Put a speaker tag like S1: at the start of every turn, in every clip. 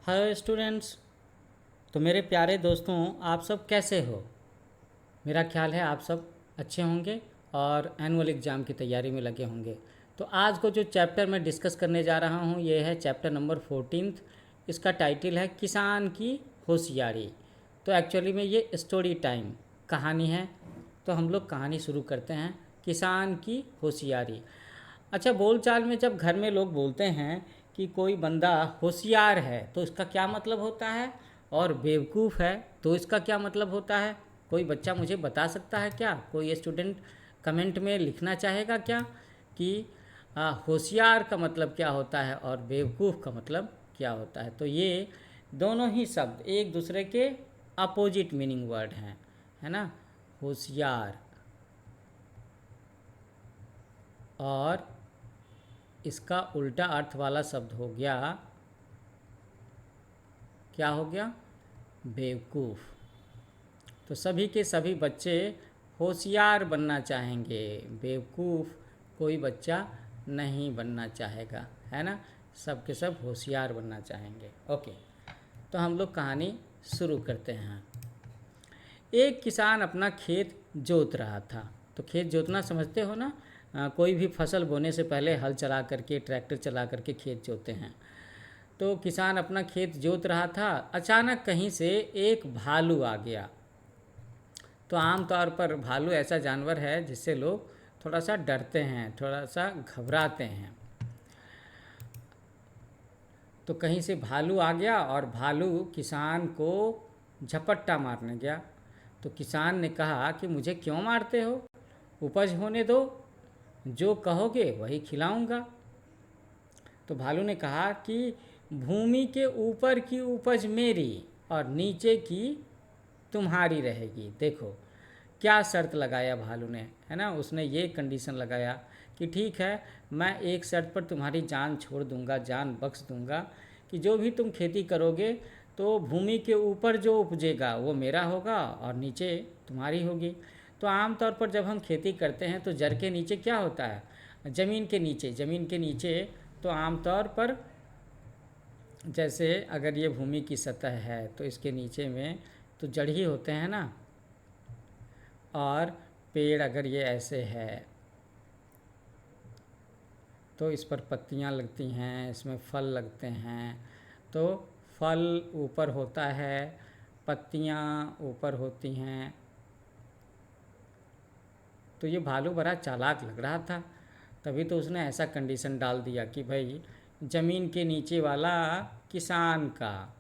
S1: Hello students. तो मेरे प्यारे दोस्तों, आप सब कैसे हो? मेरा ख्याल है आप सब अच्छे होंगे और एनुअल एग्ज़ाम की तैयारी में लगे होंगे। तो आज को जो चैप्टर मैं डिस्कस करने जा रहा हूँ ये है चैप्टर नंबर 14। इसका टाइटल है किसान की होशियारी। तो एक्चुअली में ये स्टोरी टाइम कहानी है। तो हम लोग कहानी शुरू करते हैं, किसान की होशियारी। अच्छा, बोलचाल में जब घर में लोग बोलते हैं कि कोई बंदा होशियार है तो इसका क्या मतलब होता है, और बेवकूफ़ है तो इसका क्या मतलब होता है? कोई बच्चा मुझे बता सकता है क्या? कोई स्टूडेंट कमेंट में लिखना चाहेगा क्या कि होशियार का मतलब क्या होता है और बेवकूफ़ का मतलब क्या होता है? तो ये दोनों ही शब्द एक दूसरे के अपोजिट मीनिंग वर्ड हैं, है ना। होशियार और इसका उल्टा अर्थ वाला शब्द हो गया, क्या हो गया? बेवकूफ़। तो सभी के सभी बच्चे होशियार बनना चाहेंगे, बेवकूफ़ कोई बच्चा नहीं बनना चाहेगा, है ना। सब के सब होशियार बनना चाहेंगे। ओके, तो हम लोग कहानी शुरू करते हैं। एक किसान अपना खेत जोत रहा था। तो खेत जोतना समझते हो ना, कोई भी फसल बोने से पहले हल चला करके, ट्रैक्टर चला करके खेत जोते हैं। तो किसान अपना खेत जोत रहा था, अचानक कहीं से एक भालू आ गया। तो आम तौर पर भालू ऐसा जानवर है जिससे लोग थोड़ा सा डरते हैं, थोड़ा सा घबराते हैं। तो कहीं से भालू आ गया और भालू किसान को झपट्टा मारने गया। तो किसान ने कहा कि मुझे क्यों मारते हो, उपज होने दो, जो कहोगे वही खिलाऊंगा। तो भालू ने कहा कि भूमि के ऊपर की उपज मेरी और नीचे की तुम्हारी रहेगी। देखो क्या शर्त लगाया भालू ने, है ना। उसने ये कंडीशन लगाया कि ठीक है, मैं एक शर्त पर तुम्हारी जान छोड़ दूंगा, जान बख्श दूंगा, कि जो भी तुम खेती करोगे तो भूमि के ऊपर जो उपजेगा वो मेरा होगा और नीचे तुम्हारी होगी। तो आमतौर पर जब हम खेती करते हैं तो जड़ के नीचे क्या होता है? ज़मीन के नीचे तो आमतौर पर, जैसे अगर ये भूमि की सतह है तो इसके नीचे में तो जड़ ही होते हैं ना। और पेड़ अगर ये ऐसे है तो इस पर पत्तियां लगती हैं, इसमें फल लगते हैं। तो फल ऊपर होता है, पत्तियां ऊपर होती हैं। तो ये भालू बड़ा चालाक लग रहा था, तभी तो उसने ऐसा कंडीशन डाल दिया कि भाई ज़मीन के नीचे वाला किसान का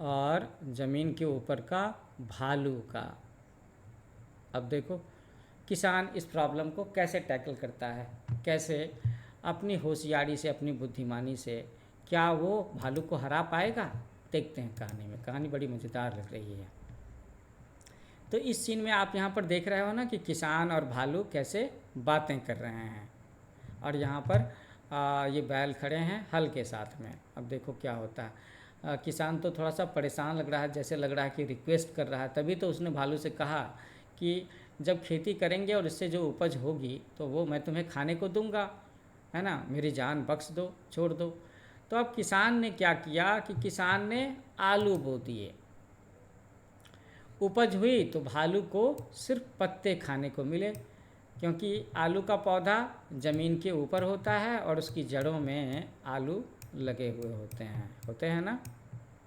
S1: और ज़मीन के ऊपर का भालू का। अब देखो किसान इस प्रॉब्लम को कैसे टैकल करता है, कैसे अपनी होशियारी से, अपनी बुद्धिमानी से क्या वो भालू को हरा पाएगा। देखते हैं कहानी में। कहानी बड़ी मज़ेदार लग रही है। तो इस सीन में आप यहाँ पर देख रहे हो ना कि किसान और भालू कैसे बातें कर रहे हैं। और यहाँ पर ये बैल खड़े हैं हल के साथ में। अब देखो क्या होता है। किसान तो थोड़ा सा परेशान लग रहा है, जैसे लग रहा है कि रिक्वेस्ट कर रहा है। तभी तो उसने भालू से कहा कि जब खेती करेंगे और इससे जो उपज होगी तो वो मैं तुम्हें खाने को दूंगा, है ना। मेरी जान बख्श दो, छोड़ दो। तो अब किसान ने क्या किया कि किसान ने आलू बो दिए। उपज हुई तो भालू को सिर्फ पत्ते खाने को मिले, क्योंकि आलू का पौधा ज़मीन के ऊपर होता है और उसकी जड़ों में आलू लगे हुए होते हैं ना।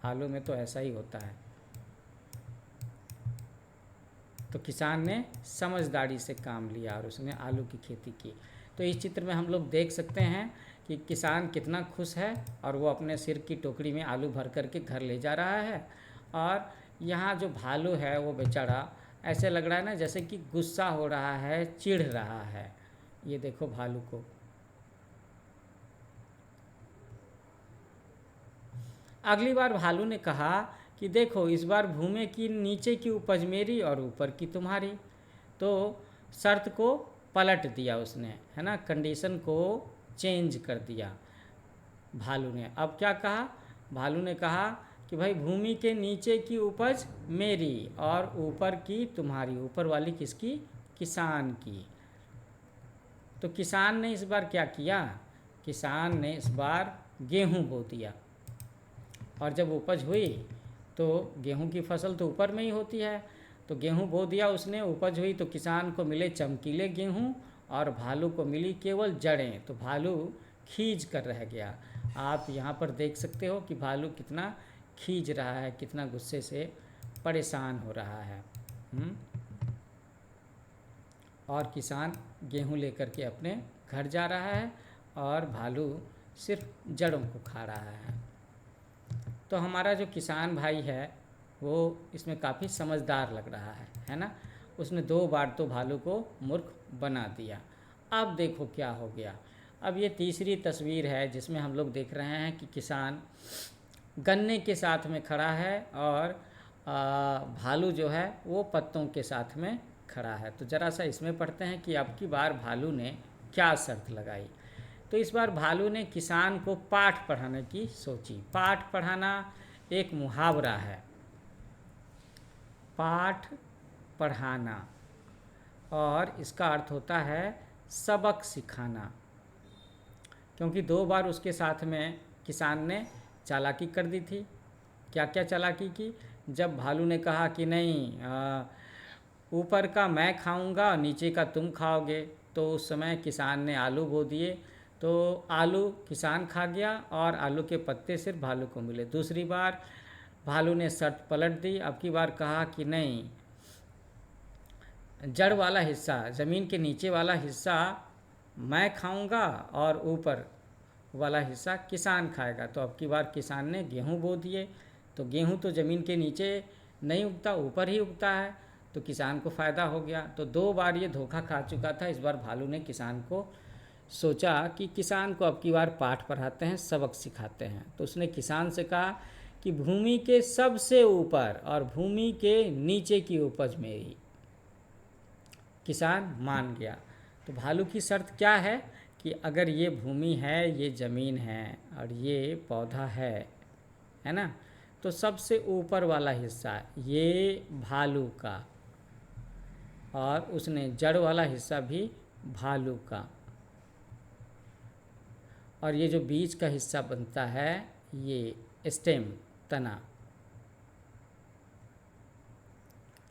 S1: आलू में तो ऐसा ही होता है। तो किसान ने समझदारी से काम लिया और उसने आलू की खेती की। तो इस चित्र में हम लोग देख सकते हैं कि किसान कितना खुश है और वो अपने सिर की टोकरी में आलू भर करके घर ले जा रहा है। और यहाँ जो भालू है वो बेचारा ऐसे लग रहा है ना जैसे कि गुस्सा हो रहा है, चिढ़ रहा है। ये देखो भालू को। अगली बार भालू ने कहा कि देखो इस बार भूमि की नीचे की उपज मेरी और ऊपर की तुम्हारी। तो शर्त को पलट दिया उसने, है ना। कंडीशन को चेंज कर दिया भालू ने। अब क्या कहा? भालू ने कहा कि भाई भूमि के नीचे की उपज मेरी और ऊपर की तुम्हारी। ऊपर वाली किसकी? किसान की। तो किसान ने इस बार क्या किया? किसान ने इस बार गेहूं बो दिया। और जब उपज हुई तो गेहूं की फसल तो ऊपर में ही होती है, तो गेहूं बो दिया उसने, उपज हुई तो किसान को मिले चमकीले गेहूं और भालू को मिली केवल जड़ें, तो भालू खींच कर रह गया। आप यहाँ पर देख सकते हो कि भालू कितना खींच रहा है, कितना गुस्से से परेशान हो रहा है। और किसान गेहूं लेकर के अपने घर जा रहा है और भालू सिर्फ जड़ों को खा रहा है। तो हमारा जो किसान भाई है वो इसमें काफ़ी समझदार लग रहा है ना। उसने 2 बार तो भालू को मूर्ख बना दिया। अब देखो क्या हो गया। अब ये तीसरी तस्वीर है जिसमें हम लोग देख रहे हैं कि किसान गन्ने के साथ में खड़ा है और भालू जो है वो पत्तों के साथ में खड़ा है। तो ज़रा सा इसमें पढ़ते हैं कि अब की बार भालू ने क्या शर्त लगाई। तो इस बार भालू ने किसान को पाठ पढ़ाने की सोची। पाठ पढ़ाना एक मुहावरा है, पाठ पढ़ाना, और इसका अर्थ होता है सबक सिखाना। क्योंकि 2 बार उसके साथ में किसान ने चालाकी कर दी थी। क्या क्या चालाकी की? जब भालू ने कहा कि नहीं, ऊपर का मैं खाऊंगा, नीचे का तुम खाओगे, तो उस समय किसान ने आलू बो दिए, तो आलू किसान खा गया और आलू के पत्ते सिर्फ भालू को मिले। दूसरी बार भालू ने शर्त पलट दी। अब की बार कहा कि नहीं, जड़ वाला हिस्सा, ज़मीन के नीचे वाला हिस्सा मैं खाऊंगा और ऊपर वाला हिस्सा किसान खाएगा। तो अब की बार किसान ने गेहूं बो दिए। तो गेहूं तो ज़मीन के नीचे नहीं उगता, ऊपर ही उगता है, तो किसान को फ़ायदा हो गया। तो 2 बार ये धोखा खा चुका था। इस बार भालू ने किसान को सोचा कि किसान को अब की बार पाठ पढ़ाते हैं, सबक सिखाते हैं। तो उसने किसान से कहा कि भूमि के सबसे ऊपर और भूमि के नीचे की उपज मेरी। किसान मान गया। तो भालू की शर्त क्या है कि अगर ये भूमि है, ये ज़मीन है और ये पौधा है ना, तो सबसे ऊपर वाला हिस्सा ये भालू का, और उसने जड़ वाला हिस्सा भी भालू का, और ये जो बीज का हिस्सा बनता है ये स्टेम, तना,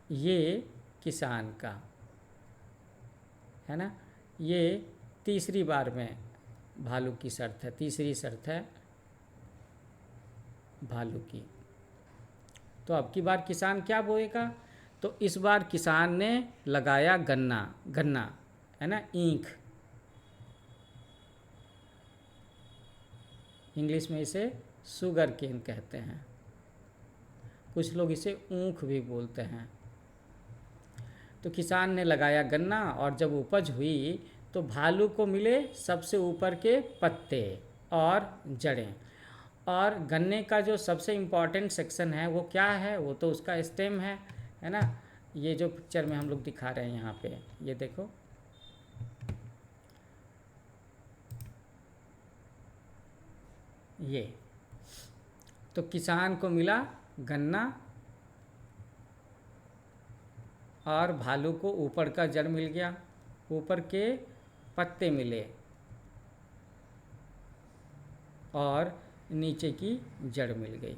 S1: ये किसान का है ना। ये तीसरी बार में भालू की शर्त है, तीसरी शर्त है भालू की। तो अब की बार किसान क्या बोएगा? तो इस बार किसान ने लगाया गन्ना, गन्ना है ना, ईंख, इंग्लिश में इसे शुगर केन कहते हैं, कुछ लोग इसे ऊख भी बोलते हैं। तो किसान ने लगाया गन्ना और जब उपज हुई तो भालू को मिले सबसे ऊपर के पत्ते और जड़ें। और गन्ने का जो सबसे इम्पॉर्टेंट सेक्शन है वो क्या है? वो तो उसका स्टेम है ना। ये जो पिक्चर में हम लोग दिखा रहे हैं यहाँ पे, ये देखो, ये तो किसान को मिला गन्ना और भालू को ऊपर का जड़ मिल गया, ऊपर के पत्ते मिले और नीचे की जड़ मिल गई।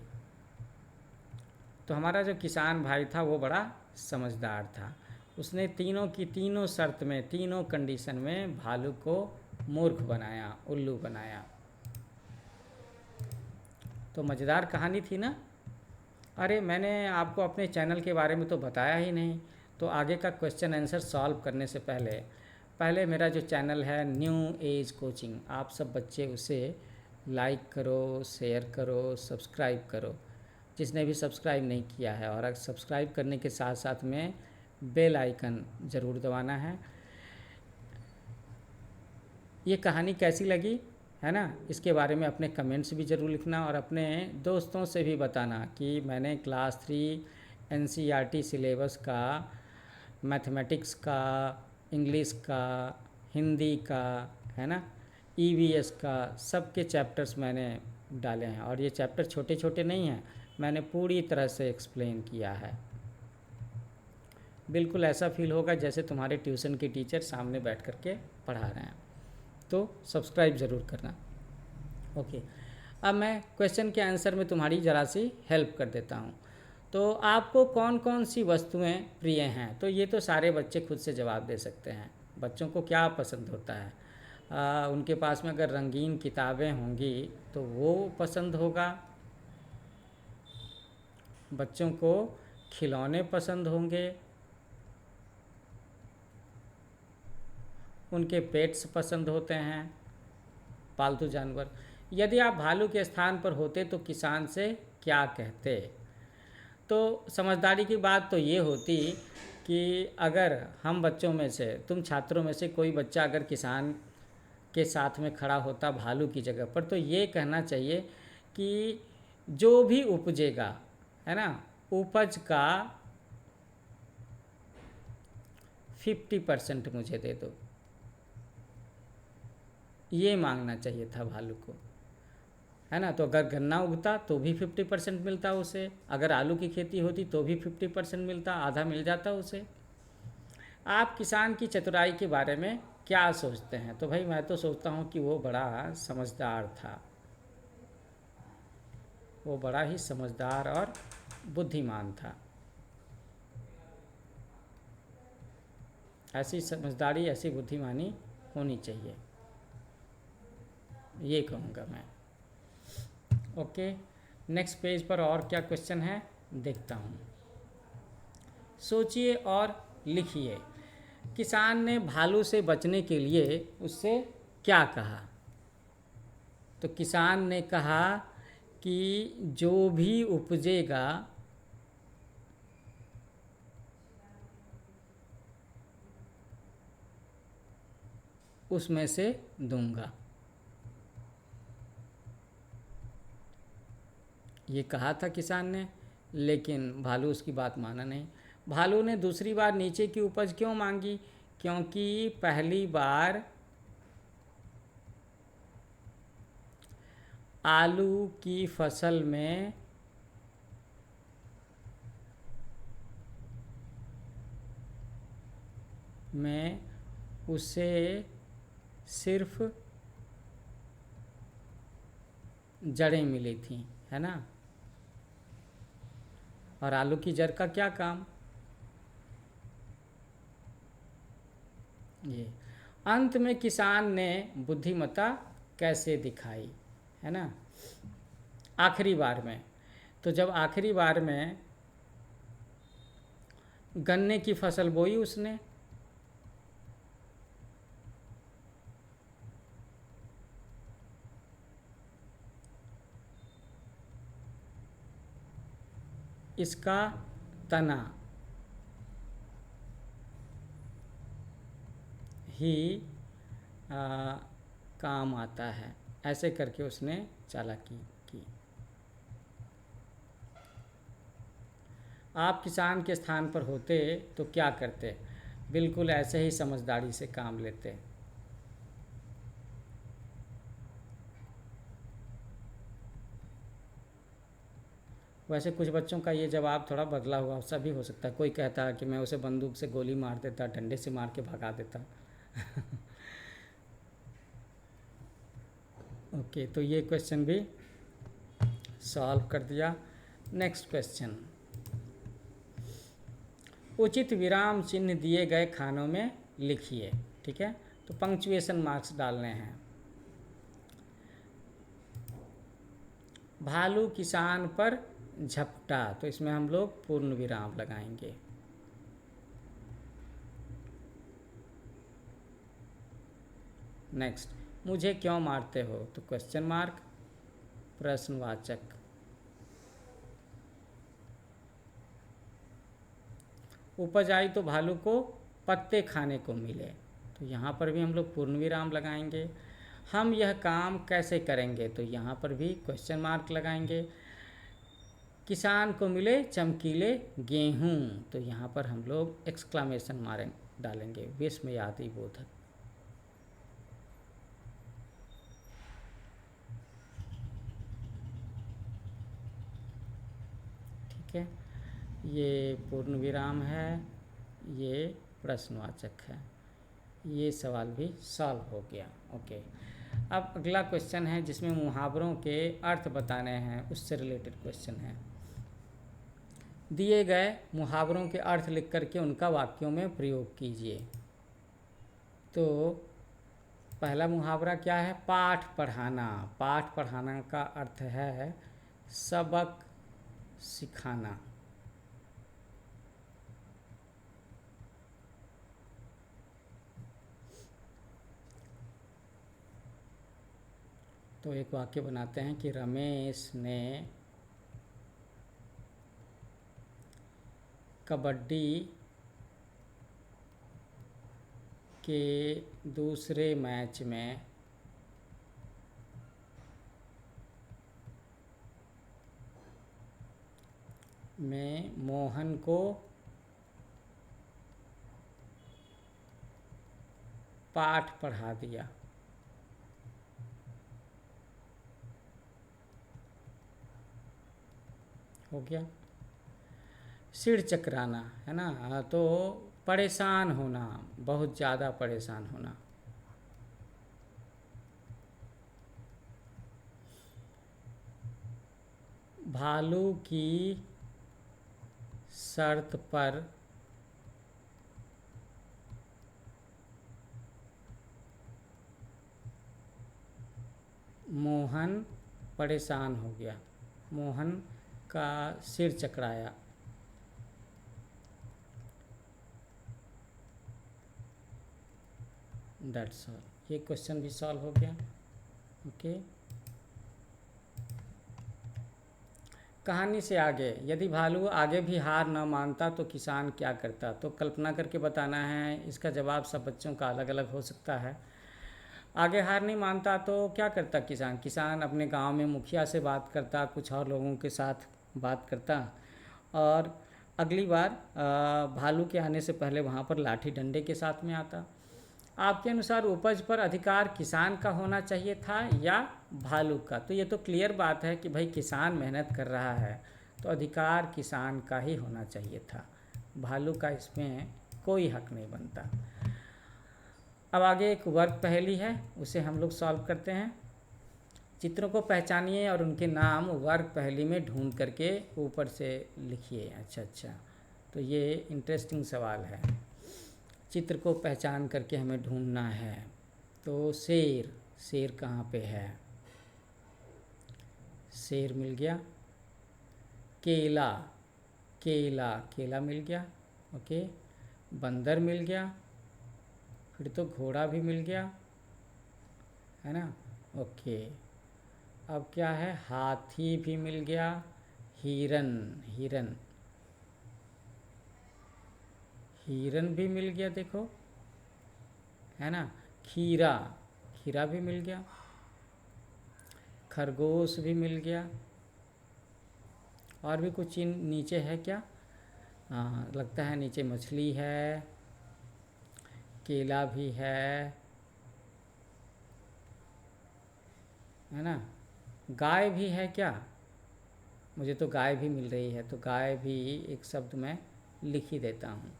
S1: तो हमारा जो किसान भाई था वो बड़ा समझदार था। उसने तीनों की तीनों शर्त में, तीनों कंडीशन में भालू को मूर्ख बनाया, उल्लू बनाया। तो मज़ेदार कहानी थी ना। अरे मैंने आपको अपने चैनल के बारे में तो बताया ही नहीं। तो आगे का क्वेश्चन आंसर सॉल्व करने से पहले मेरा जो चैनल है न्यू एज कोचिंग, आप सब बच्चे उसे लाइक करो, शेयर करो, सब्सक्राइब करो, जिसने भी सब्सक्राइब नहीं किया है। और सब्सक्राइब करने के साथ साथ में बेल आइकन ज़रूर दबाना है। ये कहानी कैसी लगी है ना, इसके बारे में अपने कमेंट्स भी ज़रूर लिखना और अपने दोस्तों से भी बताना कि मैंने क्लास 3 NCERT सिलेबस का, मैथमेटिक्स का, इंग्लिश का, हिंदी का, है ना, EVS का, सबके चैप्टर्स मैंने डाले हैं। और ये चैप्टर छोटे छोटे नहीं हैं, मैंने पूरी तरह से एक्सप्लेन किया है। बिल्कुल ऐसा फील होगा जैसे तुम्हारे ट्यूशन के टीचर सामने बैठ कर के पढ़ा रहे हैं। तो सब्सक्राइब ज़रूर करना। ओके, अब मैं क्वेश्चन के आंसर में तुम्हारी ज़रा सी हेल्प कर देता हूँ। तो आपको कौन कौन सी वस्तुएं प्रिय हैं? तो ये तो सारे बच्चे खुद से जवाब दे सकते हैं। बच्चों को क्या पसंद होता है? उनके पास में अगर रंगीन किताबें होंगी तो वो पसंद होगा। बच्चों को खिलौने पसंद होंगे, उनके पेट्स पसंद होते हैं, पालतू जानवर। यदि आप भालू के स्थान पर होते तो किसान से क्या कहते? तो समझदारी की बात तो ये होती कि अगर हम बच्चों में से, तुम छात्रों में से कोई बच्चा अगर किसान के साथ में खड़ा होता भालू की जगह पर, तो ये कहना चाहिए कि जो भी उपजेगा, है ना, उपज का 50% मुझे दे दो। ये मांगना चाहिए था भालू को, है ना। तो अगर गन्ना उगता तो भी 50% मिलता उसे, अगर आलू की खेती होती तो भी 50% मिलता, आधा मिल जाता उसे। आप किसान की चतुराई के बारे में क्या सोचते हैं? तो भाई मैं तो सोचता हूँ कि वो बड़ा समझदार था, वो बड़ा ही समझदार और बुद्धिमान था। ऐसी समझदारी, ऐसी बुद्धिमानी होनी चाहिए, ये कहूँगा मैं। ओके, नेक्स्ट पेज पर और क्या क्वेश्चन है देखता हूँ। सोचिए और लिखिए। किसान ने भालू से बचने के लिए उससे क्या कहा? तो किसान ने कहा कि जो भी उपजेगा उसमें से दूंगा। ये कहा था किसान ने, लेकिन भालू उसकी बात माना नहीं। भालू ने दूसरी बार नीचे की उपज क्यों मांगी? क्योंकि पहली बार आलू की फसल में उसे सिर्फ जड़ें मिली थी, है ना। और आलू की जड़ का क्या काम? ये अंत में किसान ने बुद्धिमत्ता कैसे दिखाई, है ना, आखिरी बार में। तो जब आखिरी बार में गन्ने की फसल बोई उसने, इसका तना ही काम आता है, ऐसे करके उसने चालाकी की। आप किसान के स्थान पर होते तो क्या करते? बिल्कुल ऐसे ही समझदारी से काम लेते। वैसे कुछ बच्चों का ये जवाब थोड़ा बदला हुआ सा भी हो सकता है। कोई कहता है कि मैं उसे बंदूक से गोली मार देता, डंडे से मार के भगा देता। ओके, तो ये क्वेश्चन भी सॉल्व कर दिया। नेक्स्ट क्वेश्चन, उचित विराम चिन्ह दिए गए खानों में लिखिए। ठीक है, तो पंक्चुएशन मार्क्स डालने हैं। भालू किसान पर झपटा, तो इसमें हम लोग पूर्ण विराम लगाएंगे। नेक्स्ट, मुझे क्यों मारते हो? तो क्वेश्चन मार्क, प्रश्नवाचक। उपज आई तो भालू को पत्ते खाने को मिले, तो यहाँ पर भी हम लोग पूर्ण विराम लगाएंगे। हम यह काम कैसे करेंगे? तो यहाँ पर भी क्वेश्चन मार्क लगाएंगे। किसान को मिले चमकीले गेहूँ, तो यहाँ पर हम लोग एक्सक्लामेशन मारें डालेंगे, विस्मयादि बोधक। ठीक है, ये पूर्ण विराम है, ये प्रश्नवाचक है। ये सवाल भी सॉल्व हो गया। ओके, अब अगला क्वेश्चन है जिसमें मुहावरों के अर्थ बताने हैं, उससे रिलेटेड क्वेश्चन है। दिए गए मुहावरों के अर्थ लिख करके उनका वाक्यों में प्रयोग कीजिए। तो पहला मुहावरा क्या है? पाठ पढ़ाना। पाठ पढ़ाना का अर्थ है सबक सिखाना। तो एक वाक्य बनाते हैं कि रमेश ने कबड्डी के दूसरे मैच में मोहन को पाठ पढ़ा दिया। हो गया। सिर चकराना है ना, तो परेशान होना, बहुत ज़्यादा परेशान होना। भालू की शर्त पर मोहन परेशान हो गया। मोहन का सिर चकराया। That's all. ये क्वेश्चन भी सॉल्व हो गया। ओके। कहानी से आगे, यदि भालू आगे भी हार न मानता तो किसान क्या करता? तो कल्पना करके बताना है। इसका जवाब सब बच्चों का अलग अलग हो सकता है। आगे हार नहीं मानता तो क्या करता किसान? किसान अपने गांव में मुखिया से बात करता, कुछ और लोगों के साथ बात करता, और अगली बार भालू के आने से पहले वहाँ पर लाठी डंडे के साथ में आता। आपके अनुसार उपज पर अधिकार किसान का होना चाहिए था या भालू का? तो ये तो क्लियर बात है कि भाई किसान मेहनत कर रहा है तो अधिकार किसान का ही होना चाहिए था, भालू का इसमें कोई हक नहीं बनता। अब आगे एक वर्ग पहेली है, उसे हम लोग सॉल्व करते हैं। चित्रों को पहचानिए और उनके नाम वर्ग पहेली में ढूंढ करके ऊपर से लिखिए। अच्छा, तो ये इंटरेस्टिंग सवाल है। चित्र को पहचान करके हमें ढूंढना है। तो शेर, शेर कहाँ पे है? शेर मिल गया। केला, केला, केला मिल गया। ओके। बंदर मिल गया। फिर तो घोड़ा भी मिल गया, है ना? ओके। अब क्या है? हाथी भी मिल गया। हिरन, हिरन, हिरन भी मिल गया, देखो, है ना? खीरा, खीरा भी मिल गया। खरगोश भी मिल गया। और भी कुछ नीचे है क्या? हाँ, लगता है नीचे मछली है, केला भी है ना? गाय भी है क्या? मुझे तो गाय भी मिल रही है, तो गाय भी एक शब्द में लिख ही देता हूँ।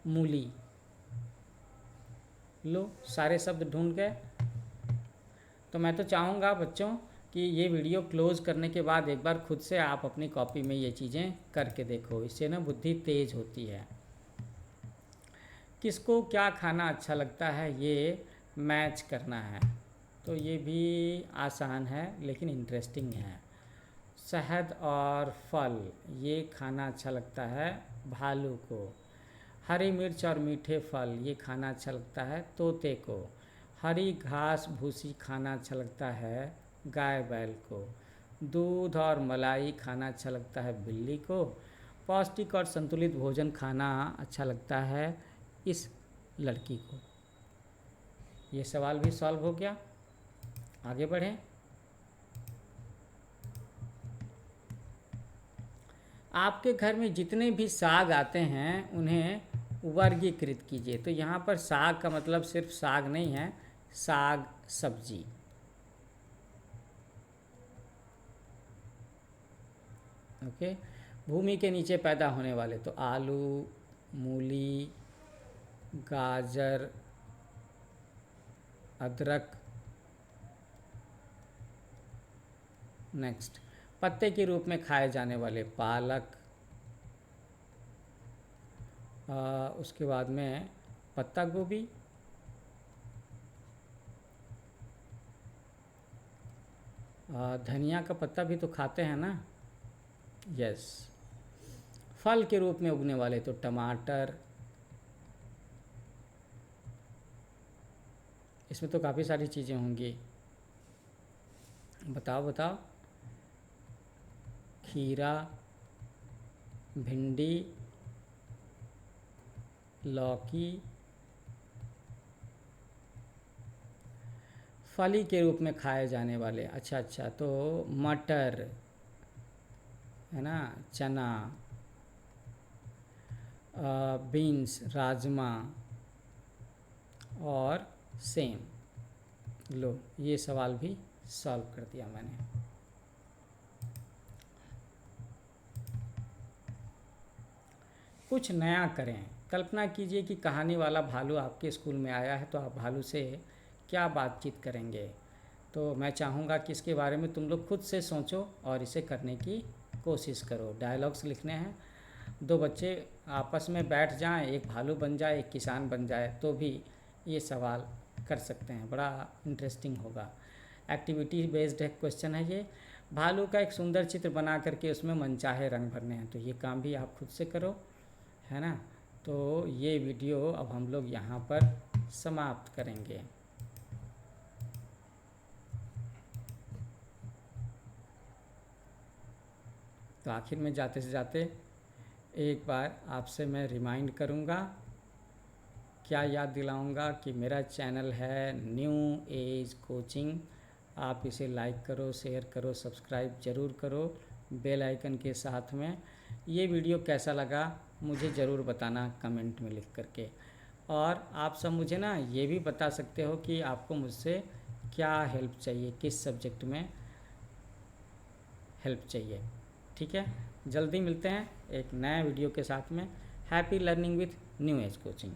S1: मूली। लो, सारे शब्द ढूंढ गए। तो मैं तो चाहूँगा बच्चों कि ये वीडियो क्लोज करने के बाद एक बार खुद से आप अपनी कॉपी में ये चीज़ें करके देखो, इससे ना बुद्धि तेज होती है। किसको क्या खाना अच्छा लगता है ये मैच करना है। तो ये भी आसान है लेकिन इंटरेस्टिंग है। शहद और फल, ये खाना अच्छा लगता है भालू को। हरी मिर्च और मीठे फल, ये खाना अच्छा लगता है तोते को। हरी घास भूसी खाना अच्छा लगता है गाय बैल को। दूध और मलाई खाना अच्छा लगता है बिल्ली को। पौष्टिक और संतुलित भोजन खाना अच्छा लगता है इस लड़की को। ये सवाल भी सॉल्व हो गया। आगे बढ़ें। आपके घर में जितने भी साग आते हैं उन्हें वर्गीकृत कीजिए। तो यहाँ पर साग का मतलब सिर्फ साग नहीं है, साग सब्जी। ओके। भूमि के नीचे पैदा होने वाले, तो आलू, मूली, गाजर, अदरक। नेक्स्ट, पत्ते के रूप में खाए जाने वाले पालक। उसके बाद में पत्ता गोभी, धनिया का पत्ता भी तो खाते हैं ना, यस। फल के रूप में उगने वाले तो टमाटर, इसमें तो काफ़ी सारी चीज़ें होंगी, बताओ बताओ। खीरा, भिंडी, लौकी। फली के रूप में खाए जाने वाले, अच्छा अच्छा, तो मटर है ना, चना, बीन्स, राजमा और सेम। लो, ये सवाल भी सॉल्व कर दिया मैंने। कुछ नया करें। कल्पना कीजिए कि कहानी वाला भालू आपके स्कूल में आया है, तो आप भालू से क्या बातचीत करेंगे। तो मैं चाहूँगा कि इसके बारे में तुम लोग खुद से सोचो और इसे करने की कोशिश करो। डायलॉग्स लिखने हैं, दो बच्चे आपस में बैठ जाएं, एक भालू बन जाए एक किसान बन जाए, तो भी ये सवाल कर सकते हैं, बड़ा इंटरेस्टिंग होगा। एक्टिविटी बेस्ड है क्वेश्चन है ये। भालू का एक सुंदर चित्र बना करके उसमें मनचाहे रंग भरने हैं, तो ये काम भी आप खुद से करो, है ना। तो ये वीडियो अब हम लोग यहाँ पर समाप्त करेंगे। तो आखिर में जाते से जाते एक बार आपसे मैं रिमाइंड करूँगा, क्या याद दिलाऊँगा कि मेरा चैनल है न्यू एज कोचिंग। आप इसे लाइक करो, शेयर करो, सब्सक्राइब ज़रूर करो बेल आइकन के साथ में। ये वीडियो कैसा लगा मुझे ज़रूर बताना कमेंट में लिख करके। और आप सब मुझे ना ये भी बता सकते हो कि आपको मुझसे क्या हेल्प चाहिए, किस सब्जेक्ट में हेल्प चाहिए। ठीक है, जल्दी मिलते हैं एक नया वीडियो के साथ में। Happy learning with new age coaching.